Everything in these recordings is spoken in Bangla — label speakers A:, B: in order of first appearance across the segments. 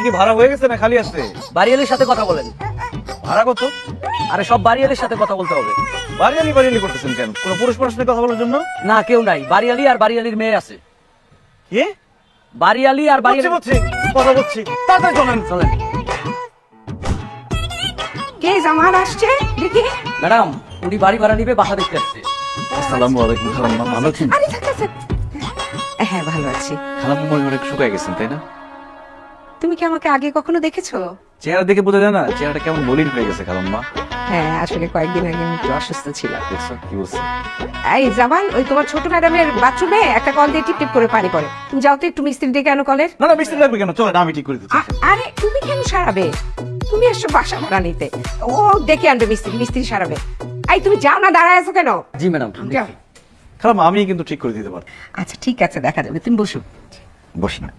A: কি ভাড়া হয়ে গেছে না খালি আছে?
B: বাড়িয়ালির সাথে কথা বলেন।
A: ভাড়া কত?
B: আরে সব বাড়িয়ালির সাথে কথা বলতে হবে।
A: বাড়িয়ালি বাড়িয়ালি করতেছেন কেন? কোন পুরুষ মানুষের সাথে কথা বলার জন্য?
B: না, কেউ নাই। বাড়িয়ালি আর বাড়িয়ালির মেয়ে আছে।
A: কি?
B: বাড়িয়ালি আর বাড়িয়ালি
A: কথা বলছি, তাড়াতাড়ি চলেন।
B: চলেন।
C: কে জামাল আসছে দেখি?
B: ম্যাডাম, উনি বাড়ি ভাড়া নিবে, বাসা দেখতে আসছে।
A: আসসালামু আলাইকুম। খালাম্মা ভালো আছেন?
C: আরে থাক থাক। হ্যাঁ ভালো আছি।
A: খালাম্মা মনে অনেক শুকায় গেছেন তাই না?
C: তুমি কি আমাকে আগে কখনো দেখেছো?
A: চেহারা দেখে বোঝা যায় না চেহারাটা কেমন মলিন হয়ে গেছে খালাম্মা?
C: হ্যাঁ আসলে কয়েকদিন আগে আমি একটু অসুস্থ ছিলাম।
A: দেখছো কি বলছে?
C: এই জামাল, ওই তোমার ছোট ম্যাডামের বাথরুমে একটা কল দিয়ে টিপ টিপ করে পানি পড়ে। তুমি যাও তো একটু মিস্ত্রি ডেকে আনো কলের।
A: না না মিস্ত্রি লাগবে কেন? চলো আমি ঠিক করে দিচ্ছি।
C: আরে তুমি কেন সারাবে? তুমি এসো বাসা ভাড়া নিতে, ও ডেকে আনবে মিস্ত্রি, মিস্ত্রি সারাবে। এই তুমি যাও না, দাঁড়ায় আছো কেন?
B: জি ম্যাডাম।
C: যাও।
A: খালাম্মা আমি কিন্তু ঠিক করে দিতে পারবো।
C: আচ্ছা ঠিক আছে, দেখা যাবে, তুমি বসো।
A: বসি না,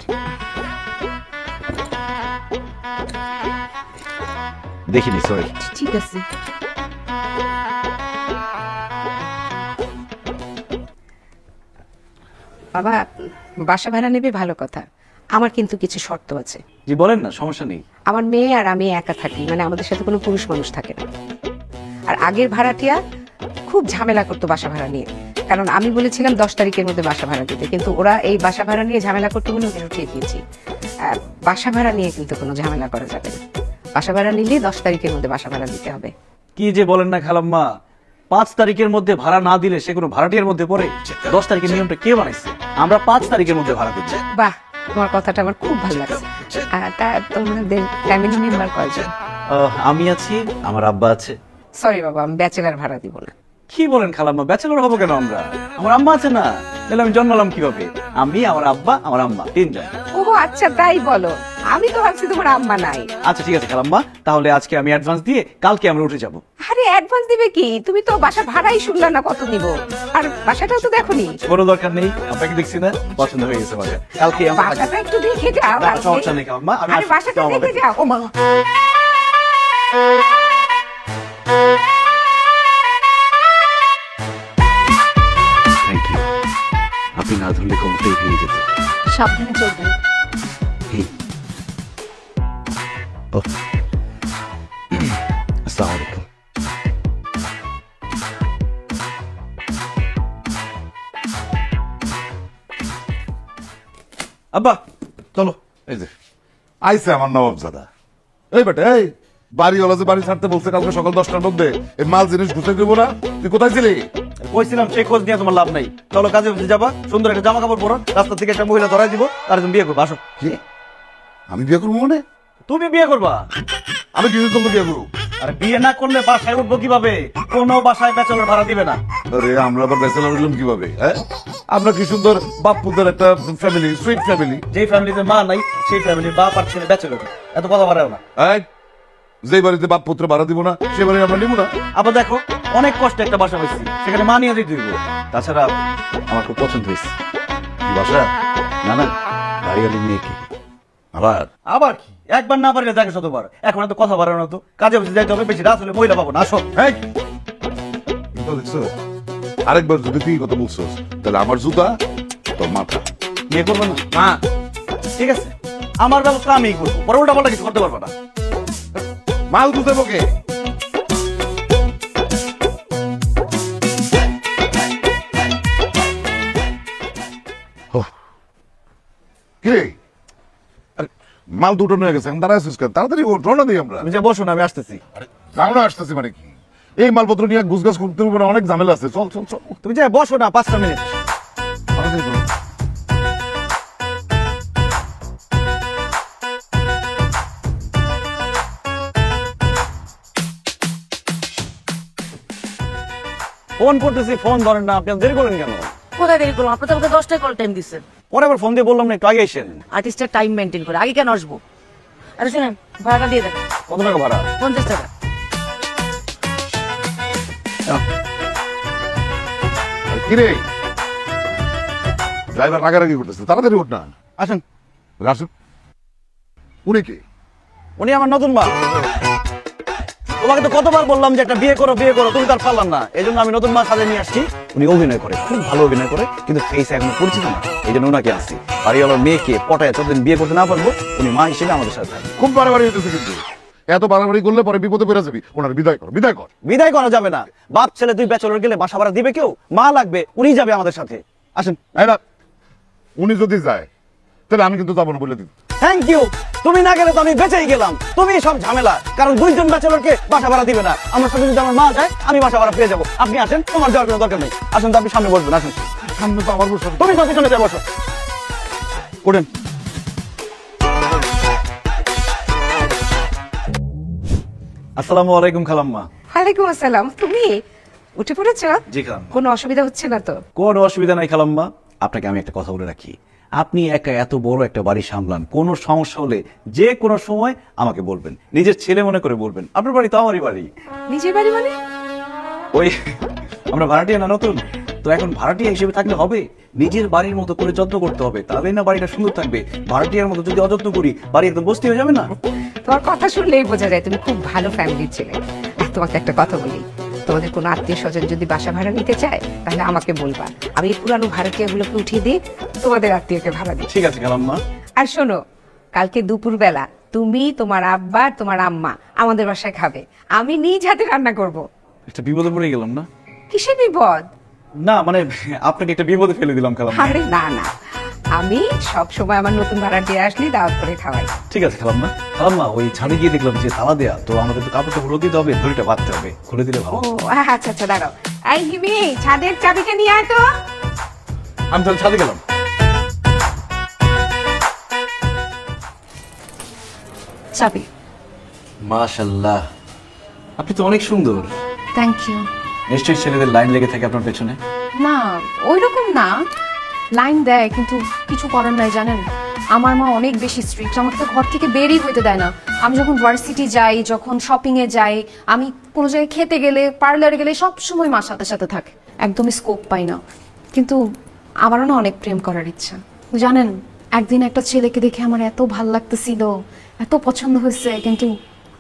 A: দেখিনি, সরি।
C: ঠিক আছে। বাবা, বাসা ভাড়া নেবে ভালো কথা, আমার কিন্তু কিছু শর্ত আছে।
A: জি বলেন না, সমস্যা নেই।
C: আমার মেয়ে আর আমি একা থাকি, মানে আমাদের সাথে কোনো পুরুষ মানুষ থাকে না। আর আগের ভাড়াটিয়া খুব ঝামেলা করতো বাসা ভাড়া নিয়ে, কারণ আমি বলেছিলাম 10 তারিখের মধ্যে বাসা ভাড়া দিতে, কিন্তু ওরা এই বাসা ভাড়া নিয়ে ঝামেলা করতে বলে ওদের উঠিয়ে দিয়েছি। বাসা ভাড়া নিয়ে কিন্তু কোনো ঝামেলা করা যাবে না। বাসা ভাড়া নিলে 10 তারিখের মধ্যে বাসা ভাড়া দিতে হবে।
A: কি যে বলেন না খালাম্মা, 5 তারিখের মধ্যে ভাড়া না দিলে সে কোনো ভাড়াটিয়ার মধ্যে পড়ে? 10 তারিখের নিয়মটা কে বানাইছে? আমরা 5 তারিখের মধ্যে ভাড়া দিচ্ছি।
C: বাহ, তোমার কথাটা আমার খুব ভালো লাগছে। তা তোমাদের ফ্যামিলি মেম্বার কয়জন?
A: আমি আছি, আমার আব্বা আছে।
C: সরি বাবা, আমি ব্যাচেলার ভাড়া দিব না।
A: কি বলেন খালাম্মা, ব্যাচেলর হবো কেন আমরা? আমার আম্মা আছে না, তাহলে আমি জন্মালাম কিভাবে? আমি, আমার আব্বা, আমার আম্মা, 3 জন।
C: ও আচ্ছা, তাই বলো। আমি তো ভাবছি তোমার আম্মা নাই।
A: আচ্ছা ঠিক আছে খালাম্মা, তাহলে আজকে আমি অ্যাডভান্স দিয়ে কালকে আমরা উঠে যাবো।
C: আরে অ্যাডভান্স দিবে কি? তুমি তো বাসা ভাড়াই শুনলা না কত নিব, আর বাসাটাও তো দেখোনি।
A: কোনো দরকার নেই, আপনাকে দেখছি না, পছন্দ হয়ে গেছে বাসা। কালকে আমরা
C: বাসাটা একটু দেখে যাও।
A: না, সমস্যা নেই খালাম্মা, আমি
C: আরে বাসাটা দেখে যাও।
A: ও মা, থ্যাংক ইউ। আপনি না ধরলে কমতেই ভেঙে যেত।
C: সাবধানে চলবেন।
A: আসসালামু আলাইকুম। আব্বা চলো।
D: এই যে আইসে আমার নবাবজাদা। এই বেটা, এই বাড়িওয়ালা যে বাড়ি ছাড়তে বলছে কালকে সকাল 10টার মধ্যে, এই মাল জিনিস ঘুষে দেবো না। তুই কোথায় ছিলি?
A: কইছিলাম সেই খোঁজ নিয়ে তোমার লাভ নাই। চলো কাজে যাবা, সুন্দর একটা জামা কাপড় পরো, রাস্তা থেকে একটা মহিলা ধরাই দিব, তার তুমি বিয়ে করবো। আসো।
D: কি? আমি বিয়ে করবো মানে?
A: তুমি বিয়ে করবা?
D: আমি কিছু তোমাকে বিয়ে করবো?
A: আরে বিয়ে না করলে বাসায় উঠবো কিভাবে? কোনো বাসায় ব্যাচেলর ভাড়া দিবে না।
D: আরে আমরা আবার ব্যাচেলর হলাম কিভাবে? হ্যাঁ, আমরা কি সুন্দর বাপুদের একটা ফ্যামিলি, সুইট ফ্যামিলি।
A: যেই ফ্যামিলিতে মা নাই সেই ফ্যামিলির বাপ আর ছেলে ব্যাচেলর। এত কথা বাড়াও না।
D: এই, যে বাড়িতে বাপ পুত্র ভাড়া দিব না সে বাড়ি আমরা নিব না।
A: আবার দেখো, অনেক কষ্টে একটা বাসা পাইছি, সেখানে মা নিয়ে দিতে হইব। তাছাড়া আমার খুব পছন্দ হয়েছে।
D: কি বাসা?
A: না না, বাড়িওয়ালি মেয়েকে।
D: আবার
A: আবার কি, একবার না পারলে দেখে শতবার। এখন এত কথা বাড়ানো তো, কাজে বসে যাইতে হবে, বেশি রাত হলে মহিলা পাবো না। আসো।
D: এই, কিন্তু দেখছো, আরেকবার যদি তুই কথা বলছস তাহলে আমার জুতা তোর মাথা।
A: বিয়ে করবো না? মা ঠিক আছে, আমার ব্যবস্থা আমিই করবো, পরে উল্টা পাল্টা কিছু করতে পারবো না।
D: মাল দুধে বকে। কি মাল দুটো নিয়ে গেছে, দাঁড়ায় তাড়াতাড়ি রওনা দিই আমরা।
A: তুমি যে বসো না, আমি আসতেছি।
D: রওনা আসতেছি মানে কি? এই মালপত্র নিয়ে গুছগাছ করতে হবে, অনেক ঝামেলা আছে। চল চল চল।
A: তুমি যে বসো না 5টা মিনিট। ফোন করতেছি, ফোন ধরেন না। আপনি দেরি করেন কেন?
B: কোথায় দেরি করলাম? আপনার তো আমাকে 10টায় কল টাইম দিচ্ছেন।
A: পরে আবার ফোন দিয়ে বললাম না একটু আগে এসেন।
B: আর্টিস্টের টাইম মেনটেন করে আগে কেন আসবো? আরে শুনেন, ভাড়াটা দিয়ে দেন।
A: কত টাকা ভাড়া?
B: 50 টাকা।
D: কিরে ড্রাইভার রাগারাগি করতেছে, তাড়াতাড়ি উঠ না।
A: আসেন।
D: আসুন। উনি কি?
A: উনি আমার নতুন মা। তোমাকে তো কতবার বললাম যে একটা বিয়ে করো বিয়ে করো, তুমি তার পারলাম না। এই জন্য আমি নতুন মা সাজে নিয়ে আসছি। উনি অভিনয় করে, খুব ভালো অভিনয় করে, কিন্তু ফেস এখনো পরিচিত না। এই জন্য ওনাকে আসছি। বাড়িওয়ালার মেয়েকে পটায় যতদিন বিয়ে করতে না পারবো, উনি মা হিসেবে আমাদের সাথে থাকবে।
D: খুব বাড়াবাড়ি হইতেছে কিন্তু। এত বাড়াবাড়ি করলে পরে বিপদে পড়ে যাবি। ওনার বিদায় কর, বিদায় কর।
A: বিদায় করা যাবে না। বাপ ছেলে দুই ব্যাচেলর গেলে বাসা ভাড়া দিবে কেউ? মা লাগবে, উনি যাবে আমাদের সাথে। আসেন।
D: এই না, উনি যদি যায় তাহলে আমি কিন্তু যাবো না বলে দিন।
A: Thank you. তুমি না গেলে তো আমি বেঁচেই গেলাম। তুমি সব ঝামেলা, কারণ দুইজন ব্যাচেলরকে বাসা ভাড়া দিবে না। আমার সাথে যদি আমার মা যায়, আমি বাসা ভাড়া পেয়ে যাবো। আপনি আসেন, তোমার যাওয়ার কোনো দরকার নেই। আসেন তো, আপনি সামনে বসবেন। আসেন।
D: সামনে তো আমার বসে।
A: তুমি তো পিছনে যাবো। বসো, ওঠেন। আসসালামু আলাইকুম খালাম্মা।
C: ওয়ালাইকুম আসসালাম। তুমি উঠে পড়েছো?
A: জি খালাম্মা।
C: কোনো অসুবিধা হচ্ছে না তো?
A: কোনো অসুবিধা নাই খালাম্মা। আপনাকে আমি একটা কথা বলে রাখি, আপনি একা এত বড় একটা বাড়ি সামলান, কোনো সমস্যা হলে যে কোনো সময় আমাকে বলবেন, নিজের ছেলে মনে করে বলবেন। আপনার বাড়ি তো আমারই বাড়ি।
C: নিজের বাড়ি মানে?
A: ওই আমরা ভাড়াটিয়া না নতুন, তো এখন ভাড়াটিয়া হিসেবে থাকলে হবে, নিজের বাড়ির মতো করে যত্ন করতে হবে, তাহলেই না বাড়িটা সুন্দর থাকবে। ভাড়াটিয়ার মতো যদি অযত্ন করি, বাড়ি একদম বস্তি হয়ে যাবে না?
C: তোমার কথা শুনলেই বোঝা যায় তুমি খুব ভালো ফ্যামিলির ছেলে। আর তোমাকে একটা কথা বলি, তোমাদের কোনো আত্মীয় স্বজন যদি বাসা ভাড়া নিতে চায় তাহলে আমাকে বলবা, আমি এই পুরানো ভাড়াটিয়াগুলোকে উঠিয়ে দিই, তোমাদের আত্মীয়কে ভাড়া দিই।
A: ঠিক আছে খালাম্মা।
C: আর শোনো, কালকে দুপুরবেলা তুমি, তোমার আব্বা আর তোমার আম্মা আমাদের বাসায় খাবে। আমি নিজ হাতে রান্না করব।
A: একটা বিপদে পড়ে গেলাম না?
C: কিসের বিপদ?
A: না মানে আপনাকে একটা বিপদে ফেলে দিলাম খালাম্মা।
C: আরে না না, আমি সব সময় আমার নতুন ভাড়াটিয়া আসলেই দাওয়াত করে খাওয়াই।
A: ঠিক আছে খালাম্মা। খালাম্মা, ওই ছাদে গিয়ে দেখলাম যে তালা দেয়া, তো আমাদের তো কাপড়টা খুলে দিতে হবে, দড়িটা বাঁধতে হবে, খুলে দিলে ভালো।
C: ও আচ্ছা আচ্ছা, দাঁড়াও। এই হিমি, ছাদের চাবিটা নিয়ে আয় তো।
A: আমি তাহলে ছাদে গেলাম।
B: চাবি।
A: মাশাআল্লাহ, আপনি তো অনেক সুন্দর।
B: Thank you.
A: নিশ্চয়ই ছেলেদের লাইন লেগে থাকে আপনার পেছনে।
B: না, ওই রকম না, লাইন দেয় কিন্তু কিছু করার নাই। জানেন, আমার মা অনেক বেশি স্ট্রিক্ট, আমাকে তো ঘর থেকে বেরই হইতে দেয় না। আমি যখন ভার্সিটি যাই, যখন শপিং এ যাই, আমি কোনো জায়গায় খেতে গেলে, পার্লারে গেলে সব সময় মার সাথে সাথে থাকে, একদমই স্কোপ পাই না। কিন্তু আমারও না অনেক প্রেম করার ইচ্ছা। জানেন, একদিন একটা ছেলেকে দেখে আমার এত ভাল লাগতেছিল, এত পছন্দ হয়েছে, কিন্তু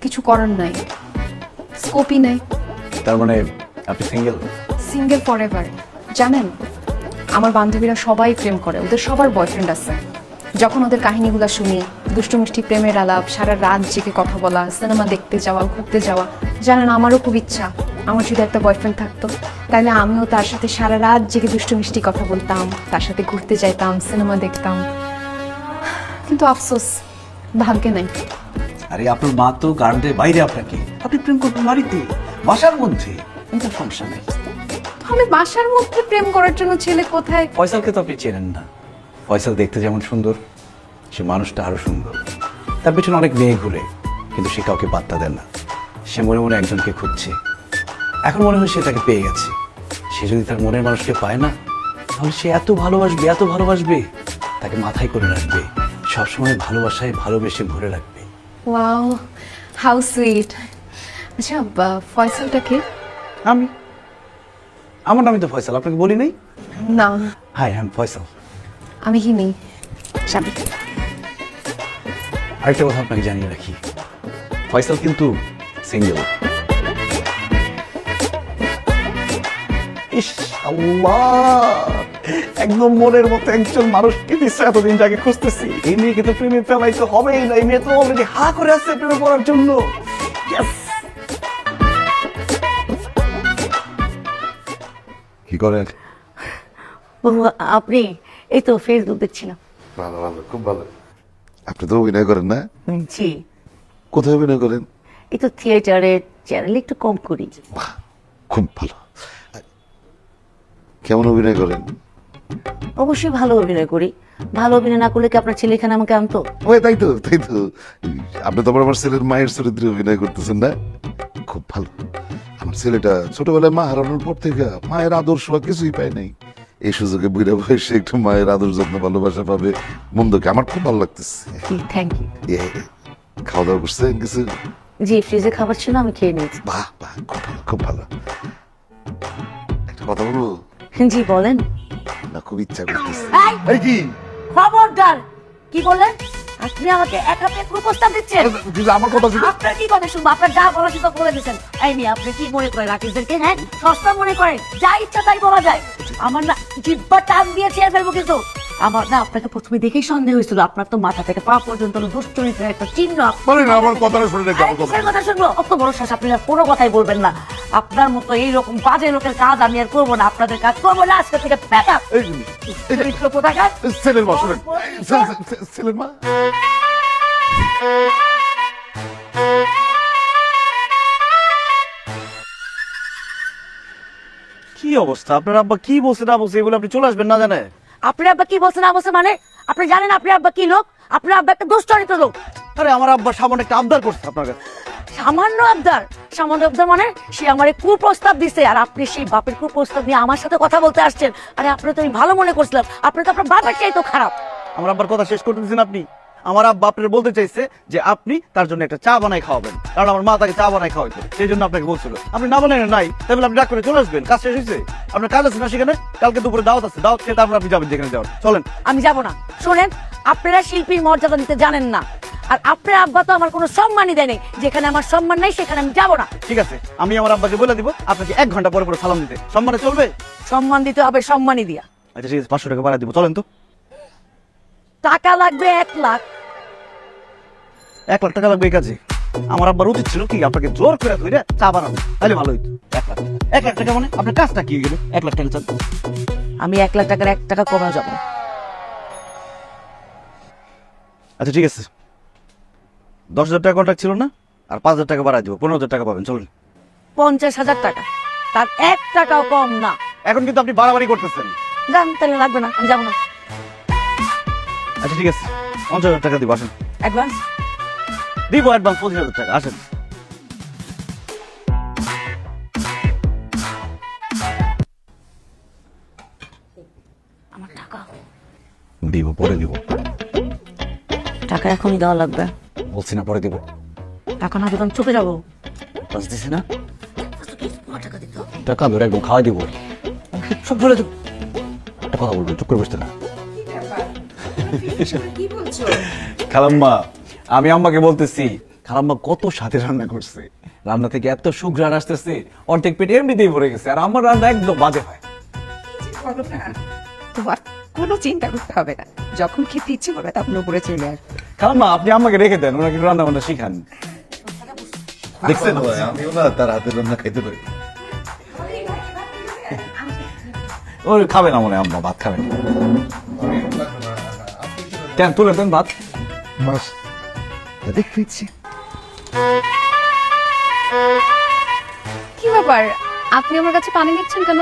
B: কিছু করার নাই, স্কোপই নাই।
A: তার মানে আপনি সিঙ্গেল?
B: Single forever. জানেন, আমার বান্ধবীরা সবাই প্রেম করে, ওদের সবার বয়ফ্রেন্ড আছে। যখন ওদের কাহিনীগুলো শুনি, দুষ্টু মিষ্টি প্রেমের আলাপ, সারা রাত জেগে কথা বলা, সিনেমা দেখতে যাওয়া, ঘুরতে যাওয়া, জানেন আমারও খুব ইচ্ছা আমার যদি একটা বয়ফ্রেন্ড থাকতো, তাহলে আমিও তার সাথে সারা রাত জেগে দুষ্টু মিষ্টি কথা বলতাম, তার সাথে ঘুরতে যাইতাম, সিনেমা দেখতাম। কিন্তু আফসোস, ভাগ্যে নাই।
A: আরে আপনার মা তো গার্ডের বাইরে, আপনাকে আপনি প্রেম করবেন বাড়িতে, বাসার মধ্যে, কোনো সমস্যা নেই।
B: আমি বাসার মধ্যে প্রেম করার জন্য ছেলে কোথায়?
A: ফয়সালকে তো আপনি চেনেন না। ফয়সাল দেখতে যেমন সুন্দর, সে মানুষটা আরো সুন্দর। তার পেছনে অনেক মেয়ে ঘুরে, কিন্তু সে কাউকে পাত্তা দেয় না। সে মনে মনে একজনকে খুঁজছে। এখন মনে হয় সে তাকে পেয়ে গেছে। সে যদি তার মনের মানুষকে পায় না, তাহলে সে এত ভালোবাসবে, এত ভালোবাসবে, তাকে মাথায় করে রাখবে, সবসময় ভালোবাসায় ভালোবেসে ভরে রাখবে।
B: Wow, how sweet. আচ্ছা, ফয়সালটাকে?
A: আমি, আমার নামই তো ফয়সাল, আপনাকে বলি নাই?
B: না,
A: হাই, আই এম ফয়সাল।
B: আমি হিমি। চাবি।
A: আরেকটা কথা আপনাকে জানিয়ে রাখি, ফয়সাল কিন্তু সিঙ্গেল। ইস আল্লাহ, একদম মনের মতো একজন মানুষকে দিচ্ছে, এতদিন যাকে খুঁজতেছি। এই মেয়েকে তো প্রেমে ফেলাইতে হবেই না, এই মেয়ে তো অলরেডি হা করে আসছে প্রেমে পড়ার জন্য। Yes!
D: কি করেন?
E: আপনি? এই তো ফেসবুক দেখছিলাম।
D: ভালো ভালো, খুব ভালো। আপনি তো অভিনয় করেন না?
E: জি,
D: কোথায় অভিনয় করেন?
E: এই তো থিয়েটারে, চ্যানেলে একটু কম করি।
D: বাহ, খুব ভালো। কেমন অভিনয় করেন?
E: অবশ্যই ভালো অভিনয় করি। ভালো অভিনয় না করলে কি আপনার ছেলে এখানে আমাকে আনতো?
D: ওই তাই তো, তাই তো। আপনি তো আবার আমার ছেলের মায়ের চরিত্রে অভিনয় করতেছেন না? খুব ভালো। আমার ছেলেটা ছোটবেলায় মা হারানোর পর থেকে মায়ের আদর্শ বা কিছুই পায় নাই। এই সুযোগে বুড়া বয়সে একটু মায়ের আদর যত্ন ভালোবাসা পাবে, মন্দকে আমার খুব ভালো লাগতেছে।
E: Thank you.
D: খাওয়া দাওয়া করছেন কিছু?
E: জি, ফ্রিজে খাবার ছিল, আমি খেয়ে নিয়েছি।
D: বাহ বাহ, খুব ভালো, খুব ভালো। একটা কথা বলবো?
E: জি বলেন।
D: না, খুব ইচ্ছা করতেছে।
E: এই!
D: এই কি?
E: খবরদার! কি বললেন? আপনি আমাকে একা পেয়ে কুপ্রস্তাব দিচ্ছেন?
D: আমার কথা ছিল
E: আপনার কি কথা শুনবো? আপনার যা বলা ছিল বলে দিচ্ছেন। এই মেয়ে, আপনি কি মনে করে রাখিসদেরকে? হ্যাঁ, সস্তা মনে করেন, যা ইচ্ছা তাই বলা যায়। আমার না জিব্বা টান দিয়ে ছেড়ে ফেলবো কিন্তু। আমার না আপনাকে প্রথমে দেখেই সন্দেহ হয়েছিল। আপনার তো মাথা থেকে পা পর্যন্ত দুশ্চরিত্রের একটা চিহ্ন।
D: আমার কথাটা শুনে দেখো।
E: আরে কিসের কথা শুনবো? অত বড় শ্বাস আপনি আর কোনো কথাই বলবেন না। আপনার মতো এইরকম বাজে লোকের কাজ আমি আর করবো না। আপনাদের কাজ করবো না আজকে থেকে। Back up. চরিত্র কোথাকার?
D: ছেলের মা শুনেন, ছেলের মা।
A: কি অবস্থা? আপনার আব্বা কি বলছে না বলছে এগুলো আপনি চলে আসবেন না জানে?
E: আপনার আব্বা কি বলছে না বলছে মানে? আপনি জানেন আপনার আব্বা কি লোক? আপনার আব্বা একটা দুশ্চরিত্র লোক।
A: আরে আমার আব্বা সামনে একটা আবদার করছে আপনার কাছে।
E: সামান্য আবদার? সামান্য আবদার মানে সে আমার কুপ্রস্তাব দিছে, আর আপনি সেই বাপের কুপ্রস্তাব নিয়ে আমার সাথে কথা বলতে আসছেন? আরে আপনি তো আমি ভালো মনে করছিলাম, আপনি তো আপনার বাপের চাই তো খারাপ।
A: আমার আব্বার কথা শেষ করতে দিচ্ছেন আপনি? আমার আব্বা আপনার বলতে চাইছে যে আপনি তার জন্য একটা চা বানাই খাওয়াবেন, কারণ আমার মা তাকে চা বানাই খাওয়াইতো, সেই জন্য আপনাকে বলছিল। আপনি না বানাই নাই, তাই বলে আপনি ডাক করে চলে আসবেন? কাজ শেষ হয়েছে? আপনার কাজ আছে না সেখানে? কালকে দুপুরে দাওয়াত আছে, দাওয়াত খেয়ে তারপর আপনি যাবেন যেখানে যাওয়ার। চলেন।
E: আমি যাব না। শোনেন, আপনারা শিল্পীর মর্যাদা নিতে জানেন না, আর আপনার আব্বা তো আমার কোনো সম্মানই দেয়নি। যেখানে আমার সম্মান নাই সেখানে আমি যাব না।
A: ঠিক আছে, আমি আমার আব্বাকে বলে দিব আপনাকে 1 ঘন্টা পরে পরে সালাম দিতে। সম্মানে চলবে?
E: সম্মান দিতে হবে, সম্মানই দিয়া।
A: আচ্ছা ঠিক আছে, 500 টাকা বাড়াই দিব। চলেন তো।
E: টাকা লাগবে 1 লাখ।
A: 1 লাখ টাকা লাগবে এই কাজে? আমার আব্বার উচিত ছিল কি আপনাকে জোর করে ধরে চা বানানো, তাহলে ভালো হইতো। 1 লাখ টাকা মানে আপনার কাজটা কি গেল? 1 লাখ টাকা চান?
E: আমি 1 লাখ টাকার 1 টাকা কমে যাব।
A: আচ্ছা ঠিক আছে, 10,000 টাকা কন্ট্রাক্ট ছিল না? আর 5,000 টাকা বাড়াই দিব, 15,000 টাকা পাবেন। চলুন।
E: 50,000 টাকা, তার 1 টাকাও কম না।
A: এখন কিন্তু আপনি বাড়াবাড়ি করতেছেন।
E: জান, তাহলে লাগবে না, আমি যাব না।
A: আচ্ছা ঠিক আছে, 50,000 টাকা দিব, আসেন।
E: অ্যাডভান্স
A: দিব, অ্যাডভান্স 25,000 টাকা, আসেন।
E: আমার টাকা।
A: দিব, পরে দিব।
E: টাকা এখনই দেওয়া লাগবে।
A: বলছি না পরে দিব।
E: টাকা না দিতাম চুপে যাবো।
A: বুঝতেছি না? টাকা ধরে একদম খাওয়াই দিব, সব বলে দেবো। একটা কথা বলবো, চুপ করে বসতে না। খালাম্মা, আমি আম্মাকে বলতেছি খালাম্মা কত স্বাদে রান্না করছে, রান্না থেকে এত সুঘ্রাণ আসতেছে, অর্ধেক পেট এমনিতেই ভরে গেছে। আর আমার রান্না একদম বাজে হয়।
C: তোমার কোনো চিন্তা করতে হবে না, যখন খেতে ইচ্ছে করবে তখন উপরে চলে আসবে।
A: খালাম্মা, আপনি আম্মাকে রেখে দেন, ওনাকে রান্না বান্না শিখান। দেখছেন
D: আমিও না তার হাতের রান্না খাইতে পারি।
A: ওই খাবে না মনে হয় আম্মা, ভাত খাবেন। কেন তুলে দেন ভাত।
D: মাস দেখছি
B: কি ব্যাপার, আপনি আমার কাছে পানি দিচ্ছেন কেন?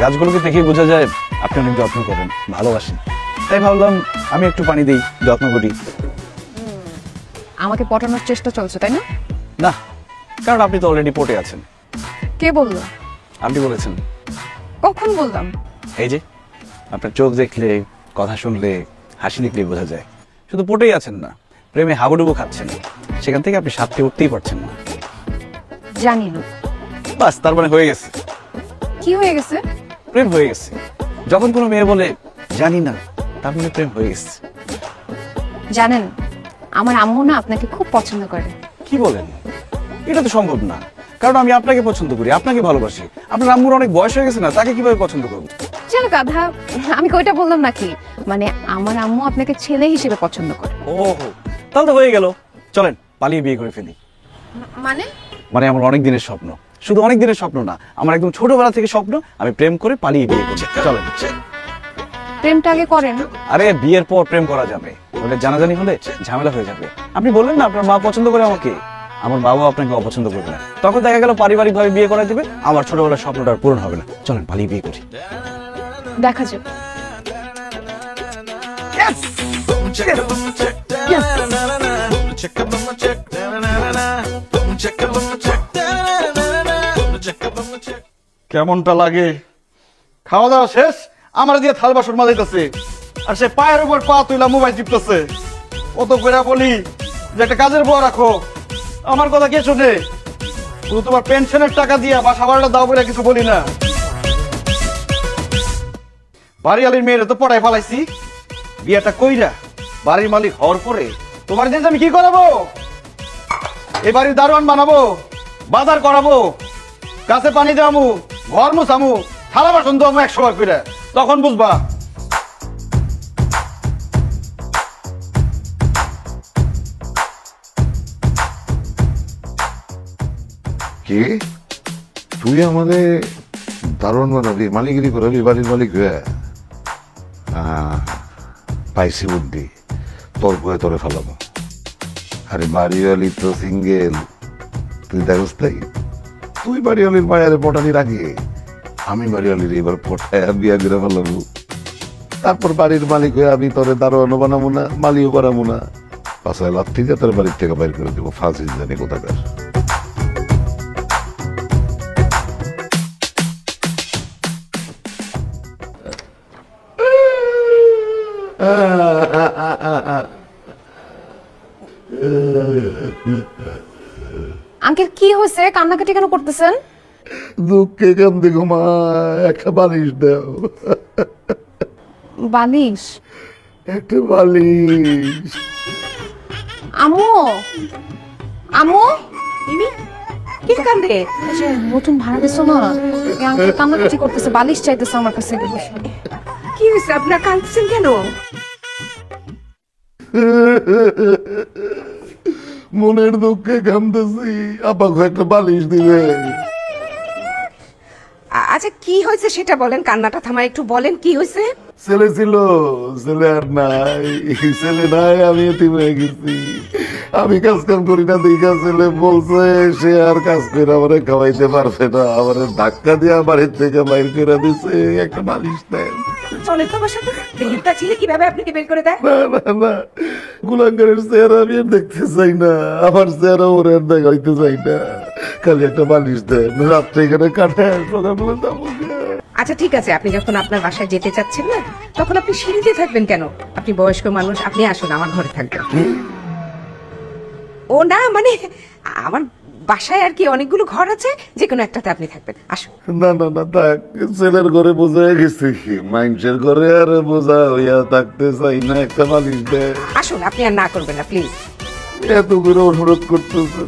A: গাছগুলোকে দেখেই বোঝা যায় আপনি অনেক যত্ন করেন, ভালোবাসেন, তাই ভাবলাম আমি একটু পানি দিই, যত্ন করি।
B: আমাকে পটানোর চেষ্টা চলছে, তাই না?
A: না, কারণ আপনি তো অলরেডি পটে আছেন।
B: কে বললো?
A: আপনি বলেছেন।
B: কখন বললাম?
A: এই যে আপনার চোখ দেখলে, কথা শুনলে, হাসি দেখলে বোঝা যায় শুধু পটেই আছেন না, প্রেমে হাবুডুবু খাচ্ছেন। সেখান থেকে আপনি সাথে উঠতেই পারছেন না।
B: জানি না।
A: বাস, তার মানে হয়ে গেছে।
B: কি হয়ে গেছে?
A: প্রেম হয়ে গেছে। যখন কোনো মেয়ে বলে জানি না, তার মানে প্রেম হয়ে গেছে।
B: জানেন, আমার আম্মু না আপনাকে খুব পছন্দ করে।
A: কি বলেন? এটা তো সম্ভব না, কারণ আমি আপনাকে পছন্দ করি, আপনাকে ভালোবাসি। আপনার আম্মুর অনেক বয়স হয়ে গেছে না, তাকে কিভাবে পছন্দ করবো?
B: চলো গাধা, আমি কইটা বললাম নাকি? মানে আমার আম্মু আপনাকে ছেলে হিসেবে পছন্দ করে।
A: ও, তাহলে তো হয়ে গেল। চলেন পালিয়ে বিয়ে করে ফেলি। মানে আমার অনেক দিনের স্বপ্ন, শুধু অনেক দিনের স্বপ্ন না, আমার একদম ছোটবেলা থেকে স্বপ্ন আমি প্রেম করে পালিয়ে বিয়ে করছি। চলেন।
B: প্রেমটা আগে করেন।
A: আরে বিয়ের পর প্রেম করা যাবে, ওটা জানাজানি হলে ঝামেলা হয়ে যাবে। আপনি বললেন না আপনার মা পছন্দ করে আমাকে, আমার বাবা আপনাকে অপছন্দ করবে না, তখন দেখা গেল পারিবারিক ভাবে বিয়ে করা যাবে, আমার ছোটবেলার স্বপ্নটা আর পূরণ হবে না। চলেন পালিয়ে বিয়ে করি।
B: দেখা যাবে।
A: কেমনটা লাগে? খাওয়া দাওয়া শেষ, আমার দিয়ে থাল বাসন মাজাইতেছে, আর সে পায়ের উপর পা তুইলা মোবাইল টিপতেছে। কত করে বলি যে একটা কাজের বউ রাখো, আমার কথা কে শোনে? শুধু তোমার পেনশনের টাকা দিয়া বাসা ভাড়াটা দাও বলে কিছু বলি না। বাড়িয়ালির মেয়েরা তো পড়ায় পালাইছি, বিয়েটা কইরা
F: বাড়ির মালিক হওয়ার পরে তোমার জিনিস আমি কি করাবো? এই বাড়ির দারোয়ান বানাবো, বাজার করাবো, গাছে পানি দেওয়ামু, ঘর মুছামু, থালা বাসন দেওয়ামু 100 বার করে, তখন বুঝবা।
D: কি তুই আমাদের দারোয়ান বানাবি, মালিগিরি করাবি বাড়ির মালিক হয়ে? পাইছি বুদ্ধি, তোর বয়ে তোরে ফেলাবো। আরে বাড়িওয়ালি তো সিঙ্গেল, তুই দেখস তাই? তুই বাড়িওয়ালির মায়ারে পটানির আগে আমি বাড়িওয়ালির এবার পটায় বিয়া করে ফেলাবো। তারপর বাড়ির মালিক হয়ে আমি তোরে দারোয়ানও বানাবো না, মালিও বানাবো না, পাশায় লাথি দিয়ে তোর বাড়ির থেকে বাইর করে দেবো। ফাঁসি জানি কোথাকার।
B: আঙ্কেল কি হয়েছে, কান্নাকাটি কেন করতেছেন?
D: দুঃখে কান্দে গো মা, একটা বালিশ দাও।
B: বালিশ?
D: একটা বালিশ।
B: আমু, আমু,
C: কি কান্দে?
B: এই যে নতুন ভাড়া দিছো না, এই আঙ্কেল কান্নাকাটি করতেছে, বালিশ চাইতেছে আমার কাছে।
C: কি হয়েছে, আপনার কাঁদছেন কেন?
D: মনের দুঃখে কান্দেছি, আপাকে একটা বালিশ দিবে।
C: আচ্ছা কি হয়েছে সেটা বলেন, কান্নাটা থামায় একটু বলেন কি হয়েছে।
D: ছেলে ছিল, ছেলে আর নাই, ছেলে নাই, আমি এতিম হয়ে গেছি। আমি কাজ কাম করি না দেখা ছেলে বলছে সে আর কাজ করে আমারে খাওয়াইতে পারবে না, আমারে ধাক্কা দিয়ে বাড়ির থেকে বাইর করে দিছে। একটা বালিশ দেন।
C: চলে তো বাসাতে, দেহটা ছিল কিভাবে আপনাকে বের করে দেয়?
D: না না না, গুলাঙ্গারের চেহারা আমি আর দেখতে চাই না, আমার চেহারা ওর আর দেখাইতে চাই না। খালি একটা বালিশ দেন, রাত্রে এখানে কাটায় সকালবেলা যাবো।
C: আচ্ছা ঠিক আছে, আপনি যখন আপনার বাসায় যেতে চাচ্ছেন না, তখন আপনি সিঁড়িতে থাকবেন কেন? আপনি বয়স্ক মানুষ, আপনি আসুন আমার ঘরে থাকবেন। ও না মানে আমার বাসায় আর কি অনেকগুলো ঘর আছে, যে কোনো একটাতে আপনি থাকবেন, আসুন।
D: না না না, থাক, ছেলের ঘরে বোঝা গেছে, মানুষের ঘরে আর বোঝা হইয়া থাকতে চাই না। একটা বালিশ দেয়।
C: আসুন, আপনি আর না করবেন না প্লিজ।
D: এত করে অনুরোধ করতেছে।